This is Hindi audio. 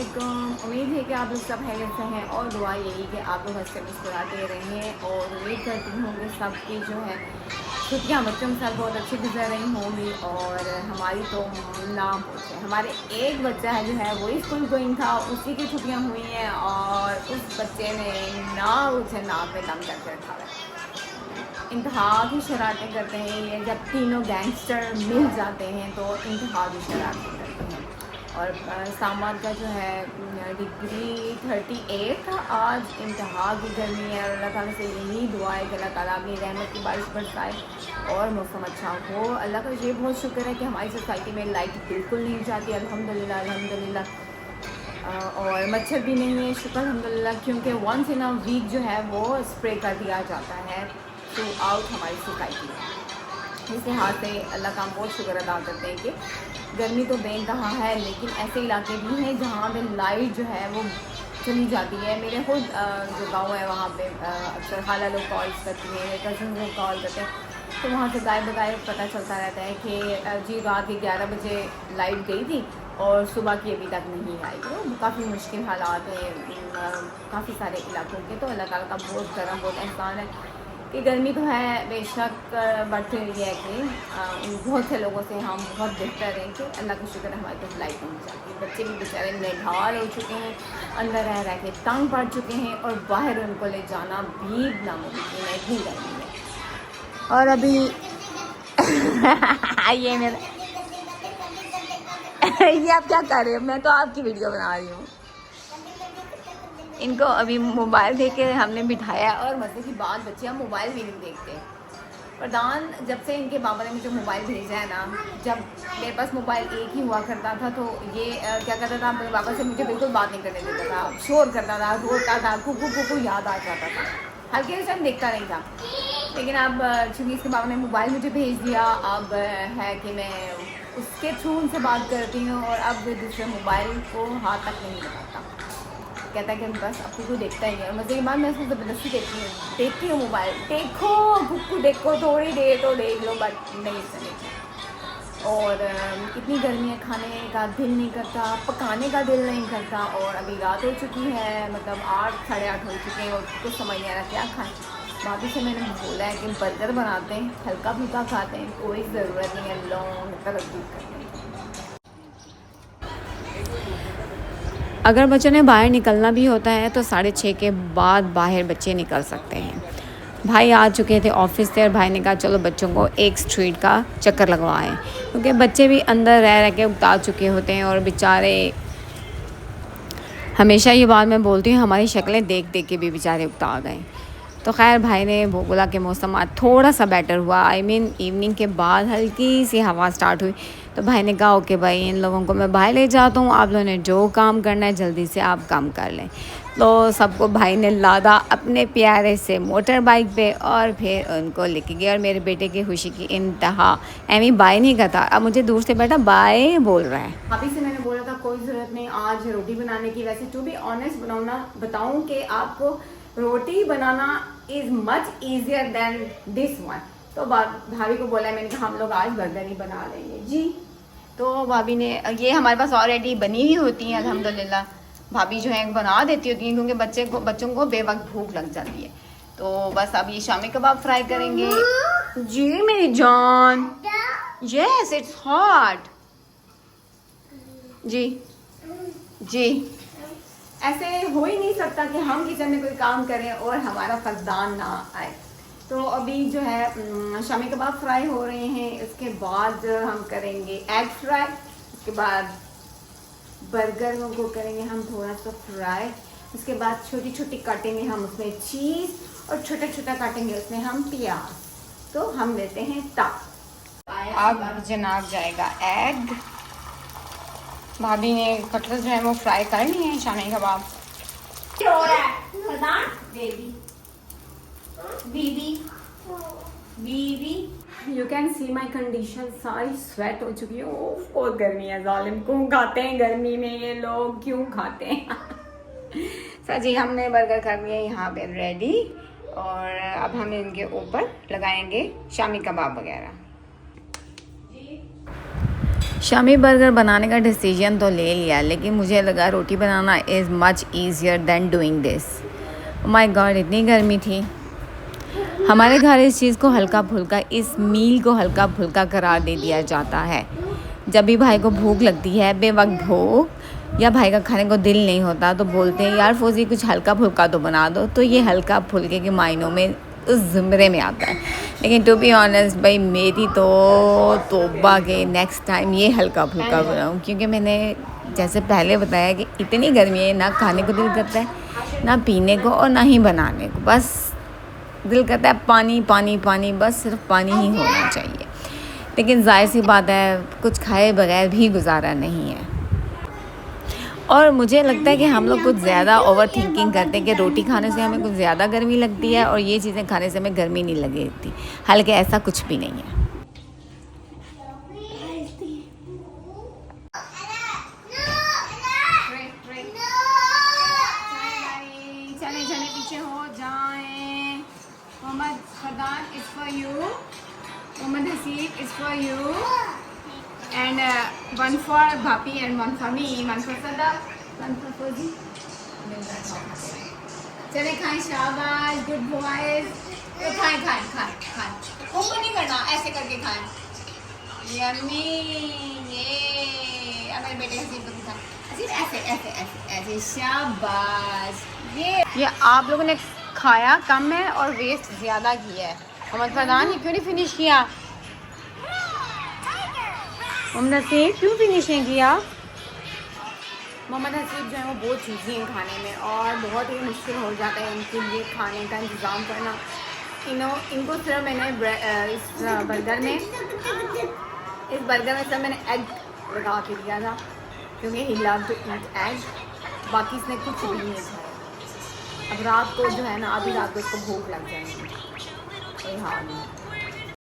वालेकुम। उम्मीद है कि आप लोग सब खैरियत से हैं और दुआ यही कि आप लोग हंसते मुस्कुराते रहें और उम्मीद करती हूँ कि सबकी जो है छुट्टियाँ बच्चों के साथ बहुत अच्छी गुजर रही होंगी और हमारी तो ना पूछे। हमारे एक बच्चा है जो है वही स्कूल गोइंग था, उसी की छुट्टियाँ हुई हैं और उस बच्चे ने ना उसे नाक में दम करके रखा है। इंतहा की शरारतें करते हैं ये, जब तीनों गैंगस्टर मिल जाते हैं तो इंतहा की शरारतें करते हैं। और सामान का जो है डिग्री 38 था आज। इंतहा की गर्मी है और अल्लाह ताला से यही दुआ है कि अल्लाह ताला अपनी रहमत की बारिश बरसाए और मौसम अच्छा हो। अल्लाह का ये बहुत शुक्र है कि हमारी सोसाइटी में लाइट बिल्कुल नहीं जाती, अल्हम्दुलिल्लाह अल्हम्दुलिल्लाह। और मच्छर भी नहीं है, शुक्र अल्हम्दुलिल्लाह, क्योंकि वंस इन अ वीक जो है वो स्प्रे कर दिया जाता है थ्रू आउट हमारी सोसाइटी में। इस लिहाज से अल्लाह का हम बहुत शुक्र अदा करते हैं कि गर्मी तो बेइंतहा है, लेकिन ऐसे इलाके भी हैं जहाँ पे लाइट जो है वो चली जाती है। मेरे खुद जो गांव है वहाँ पे अक्सर खाला लोग कॉल करती हैं, मेरे कज़न लोग कॉल करते हैं, तो वहाँ से गायब बगायब पता चलता रहता है कि जी रात के 11 बजे लाइट गई थी और सुबह की अभी तक नहीं आई। तो काफ़ी मुश्किल हालात हैं काफ़ी सारे इलाकों के। तो अल्लाह ताला का बहुत करम, बहुत एहसान है कि गर्मी तो है बेशक बढ़ती हुई है कि बहुत से लोगों से हम बहुत बेहतर हैं कि अल्लाह का शुक्र है हमारे पास लाइट नहीं जाती। बच्चे भी बेचारे निढाल हो चुके हैं, अंदर रह रह के तंग पड़ चुके हैं और बाहर उनको ले जाना भी नामुमकिन है इतनी गर्मी में। और अभी ये मेरा ये आप क्या कर रहे हो? मैं तो आपकी वीडियो बना रही हूँ। इनको अभी मोबाइल दे के हमने बिठाया और मजे की बात, बच्चे हम मोबाइल भी नहीं देखते। प्रधान जब से इनके बाबा ने मुझे मोबाइल भेजा है ना, जब मेरे पास मोबाइल एक ही हुआ करता था तो ये क्या करता था, मेरे बाबा से मुझे बिल्कुल बात नहीं करने देता था, शोर करता था, रोता था, कुकू कुकू याद आ जाता था, हल्के से देखता नहीं था। लेकिन अब चूँकि इसके बाबा ने मोबाइल मुझे भेज दिया, अब है कि मैं उसके थ्रू उनसे बात करती हूँ और अब दूसरे मोबाइल को हाथ तक नहीं लगाता। कहता है कि बस अब कुकू देखता ही है। और मज़े की बात, मैं उसको ज़बरदस्ती देखती हूँ मोबाइल, देखो कुकू देखो, थोड़ी देर तो देख लो, बट नहीं चलेगी। और इतनी गर्मी है, खाने का दिल नहीं करता, पकाने का दिल नहीं करता। और अभी रात हो चुकी है, मतलब 8 साढ़े 8 हो चुके हैं और कुछ समझ नहीं आ रहा क्या खाएं। भाभी से मैंने बोला है कि बर्गर बनाते हैं, हल्का फुल्का खाते हैं, कोई ज़रूरत नहीं है लॉन्ग तरक्की करने की। अगर बच्चों ने बाहर निकलना भी होता है तो 6:30 के बाद बाहर बच्चे निकल सकते हैं। भाई आ चुके थे ऑफिस से और भाई ने कहा चलो बच्चों को एक स्ट्रीट का चक्कर लगवाएं, क्योंकि बच्चे भी अंदर रह रह के उगता चुके होते हैं और बेचारे, हमेशा ये बात मैं बोलती हूँ, हमारी शक्लें देख देख के भी बेचारे उगता गए। तो खैर भाई ने बोला कि मौसम आज थोड़ा सा बेटर हुआ, आई मीन इवनिंग के बाद हल्की सी हवा स्टार्ट हुई, तो भाई ने कहा ओके भाई इन लोगों को मैं बाहर ले जाता हूँ, आप लोगों ने जो काम करना है जल्दी से आप काम कर लें। तो सबको भाई ने लादा अपने प्यारे से मोटर बाइक पे और फिर उनको लेके गया और मेरे बेटे की खुशी की इंतहा। एमी बाय नहीं कहता, अब मुझे दूर से बेटा बाय बोल रहा है। अभी से मैंने बोला था कोई ज़रूरत नहीं आज रोटी बनाने की। वैसे टू बी ऑनेस्ट बताऊँ कि आपको रोटी बनाना is much easier than this one. तो भाभी को बोला, मैंने कहा हम लोग आज बर्गर ही बना लेंगे जी। तो भाभी ने, ये हमारे पास ऑलरेडी बनी हुई होती हैं अल्हम्दुलिल्लाह, भाभी जो है बना देती होती हैं, क्योंकि बच्चों को बेवक्त भूख लग जाती है। तो बस अब ये शामी कबाब फ्राई करेंगे जी मेरी जान। यस इट्स हॉट जी जी। ऐसे हो ही नहीं सकता कि हम किचन में कोई काम करें और हमारा फर्जदान ना आए। तो अभी जो है शामी कबाब फ्राई हो रहे हैं, इसके बाद हम करेंगे एग फ्राई, उसके बाद बर्गर को करेंगे हम थोड़ा सा फ्राई, उसके बाद छोटी छोटी काटेंगे हम उसमें चीज़ और छोटा छोटा काटेंगे उसमें हम प्याज। तो हम लेते हैं अब जनाब जाएगा एग। भाभी ने कटलेट जो है वो फ्राई कर लिए हैं shami kebab. You can see my condition, सारी स्वेट हो चुकी है। ओह बहुत गर्मी है, जालिम क्यों खाते हैं गर्मी में ये लोग, क्यों खाते हैं। सर जी हमने बर्गर कर लिए यहाँ पे रेडी और अब हम इनके ऊपर लगाएंगे शामी कबाब वगैरह। शामी बर्गर बनाने का डिसीजन तो ले लिया, लेकिन मुझे लगा रोटी बनाना is much easier than doing this. My god, इतनी गर्मी थी। हमारे घर इस चीज़ को हल्का फुल्का, इस मील को हल्का फुल्का करार दे दिया जाता है। जब भी भाई को भूख लगती है, बेवक्त भूख, या भाई का खाने को दिल नहीं होता, तो बोलते हैं यार फौजी कुछ हल्का फुल्का तो बना दो। तो ये हल्का फुल्के के मायनों में उस ज़ुमरे में आता है। लेकिन टू बी ऑनेस्ट भाई, मेरी तो तौबा के नेक्स्ट टाइम ये हल्का फुल्का बनाऊँ, क्योंकि मैंने जैसे पहले बताया कि इतनी गर्मी है, ना खाने को दिल करता है, ना पीने को, और ना ही बनाने को। बस दिल करता है पानी पानी पानी, बस सिर्फ पानी ही होना चाहिए। लेकिन जाहिर सी बात है, कुछ खाए बगैर भी गुजारा नहीं है। और मुझे लगता है कि हम लोग कुछ ज़्यादा ओवर थिंकिंग करते हैं कि रोटी खाने से हमें कुछ ज़्यादा गर्मी लगती है और ये चीज़ें खाने से हमें गर्मी नहीं लगती। हालांकि ऐसा कुछ भी नहीं है। चले चले पीछे हो जाएं। Mohammad Fardan is for you, Mohammad Haseeb is for you, and one for Bhapi and one for me, one for Sada, one for Fauzi. चले खाएं, शाबाश, गुड बॉयज। तो खाएं खाएं खाएं खाएं, ऊपर नहीं करना, ऐसे करके खाएं। यम्मी, ये मेरे बेटे हसीब को दिखा, हसीब ऐसे ऐसे ऐसे ऐसे, शाबाश। ये आप लोगों ने खाया कम है और वेस्ट ज़्यादा किया है। मोहम्मद फरदान, ये क्यों नहीं फिनिश किया? मोहम्मद हसीब क्यों फिनिश नहीं किया? मोहम्मद हसीब जो है वो बहुत चूज़ी हैं खाने में, और बहुत ही मुश्किल हो जाता है इनके लिए खाने का इंतज़ाम करना। इनको सिर्फ मैंने इस बर्गर में सिर्फ मैंने एग लगा के दिया था, क्योंकि ही लव टू ईट एग। बाकी इसने कुछ भी नहीं खाया। अब रात को जो है ना, अभी रात को इसको भूख लग जाएगी, कोई हाल नहीं।